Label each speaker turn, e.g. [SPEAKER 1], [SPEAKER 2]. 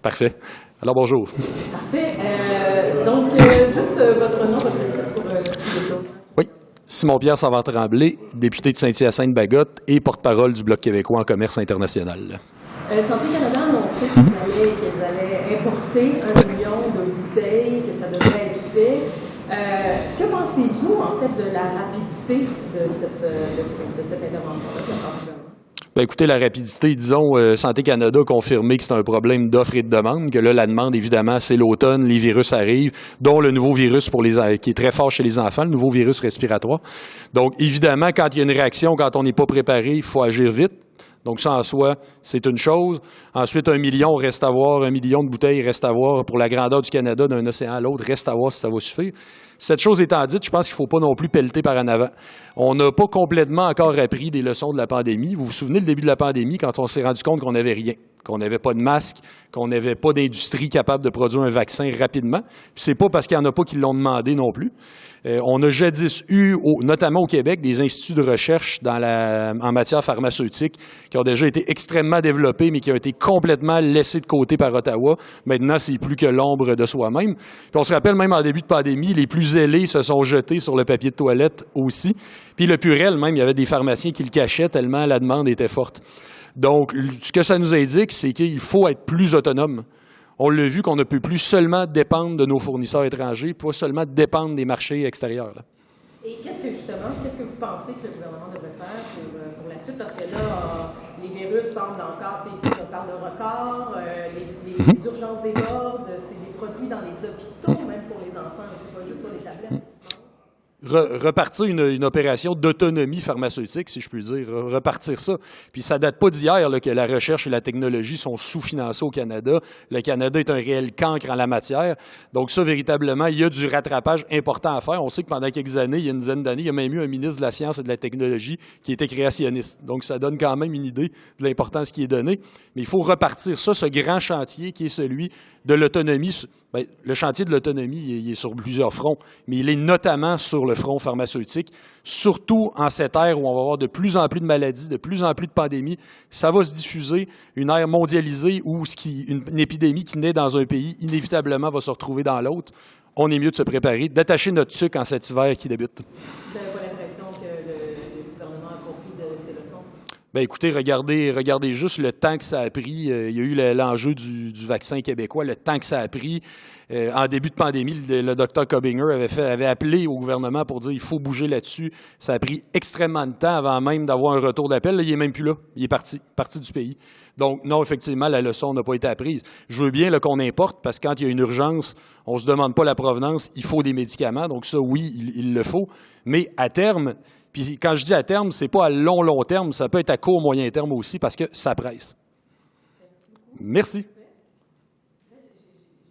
[SPEAKER 1] Parfait. Alors, bonjour.
[SPEAKER 2] Parfait. Donc, juste votre nom, votre titre pour le studio.
[SPEAKER 1] Oui. Simon-Pierre Savard-Tremblay, député de Saint-Hyacinthe-Bagotte et porte-parole du Bloc québécois en commerce international.
[SPEAKER 2] Santé Canada a annoncé qu'ils allaient importer 1 million de bouteilles, que ça devrait être fait. Que pensez-vous, en fait, de la rapidité de cette intervention-là de la part du gouvernement?
[SPEAKER 1] Bien, écoutez, la rapidité, disons, Santé Canada a confirmé que c'est un problème d'offre et de demande, que là, la demande, évidemment, c'est l'automne, les virus arrivent, dont le nouveau virus qui est très fort chez les enfants, le nouveau virus respiratoire. Donc, évidemment, quand il y a une réaction, quand on n'est pas préparé, il faut agir vite. Donc, ça, en soi, c'est une chose. Ensuite, 1 million reste à voir, 1 million de bouteilles reste à voir pour la grandeur du Canada d'un océan à l'autre, reste à voir si ça va suffire. Cette chose étant dite, je pense qu'il ne faut pas non plus pelleter par en avant. On n'a pas complètement encore appris des leçons de la pandémie. Vous vous souvenez, le début de la pandémie, quand on s'est rendu compte qu'on n'avait rien, qu'on n'avait pas de masque, qu'on n'avait pas d'industrie capable de produire un vaccin rapidement. Ce n'est pas parce qu'il n'y en a pas qui l'ont demandé non plus. On a jadis eu, notamment au Québec, des instituts de recherche en matière pharmaceutique qui ont déjà été extrêmement développés, mais qui ont été complètement laissés de côté par Ottawa. Maintenant, c'est plus que l'ombre de soi-même. Puis on se rappelle, même en début de pandémie, les plus zélés se sont jetés sur le papier de toilette aussi. Puis le Purel, même, il y avait des pharmaciens qui le cachaient tellement la demande était forte. Donc, ce que ça nous indique, c'est qu'il faut être plus autonome. On l'a vu qu'on ne peut plus seulement dépendre de nos fournisseurs étrangers, pas seulement dépendre des marchés extérieurs. Là.
[SPEAKER 2] Et qu'est-ce que vous pensez que le gouvernement devrait faire pour la suite? Parce que là, les virus semblent encore, on parle de record, les urgences débordent, c'est des produits dans les hôpitaux, même pour les enfants, c'est pas juste sur les tablettes.
[SPEAKER 1] Repartir une opération d'autonomie pharmaceutique, si je puis dire, repartir ça. Puis ça date pas d'hier que la recherche et la technologie sont sous-financées au Canada. Le Canada est un réel cancre en la matière. Donc ça, véritablement, il y a du rattrapage important à faire. On sait que pendant quelques années, il y a une dizaine d'années, il y a même eu un ministre de la Science et de la Technologie qui était créationniste. Donc ça donne quand même une idée de l'importance qui est donnée. Mais il faut repartir ça, ce grand chantier qui est celui de l'autonomie. Bien, le chantier de l'autonomie, il est sur plusieurs fronts, mais il est notamment sur le front pharmaceutique, surtout en cette ère où on va avoir de plus en plus de maladies, de plus en plus de pandémies. Ça va se diffuser, une ère mondialisée où une épidémie qui naît dans un pays, inévitablement, va se retrouver dans l'autre. On est mieux de se préparer, d'attacher notre sucre en cet hiver qui débute.
[SPEAKER 2] Vous n'avez pas l'impression que le gouvernement a compris de ces leçons?
[SPEAKER 1] Bien, écoutez, regardez juste le temps que ça a pris. Il y a eu l'enjeu du vaccin québécois, le temps que ça a pris. En début de pandémie, le docteur Cobinger avait appelé au gouvernement pour dire qu'il faut bouger là-dessus. Ça a pris extrêmement de temps avant même d'avoir un retour d'appel. Là, il n'est même plus là. Il est parti du pays. Donc, non, effectivement, la leçon n'a pas été apprise. Je veux bien qu'on importe, parce que quand il y a une urgence, on ne se demande pas la provenance, il faut des médicaments. Donc ça, oui, il le faut. Mais à terme, puis quand je dis à terme, ce n'est pas à long terme, ça peut être à court, moyen terme aussi, parce que ça presse. Merci.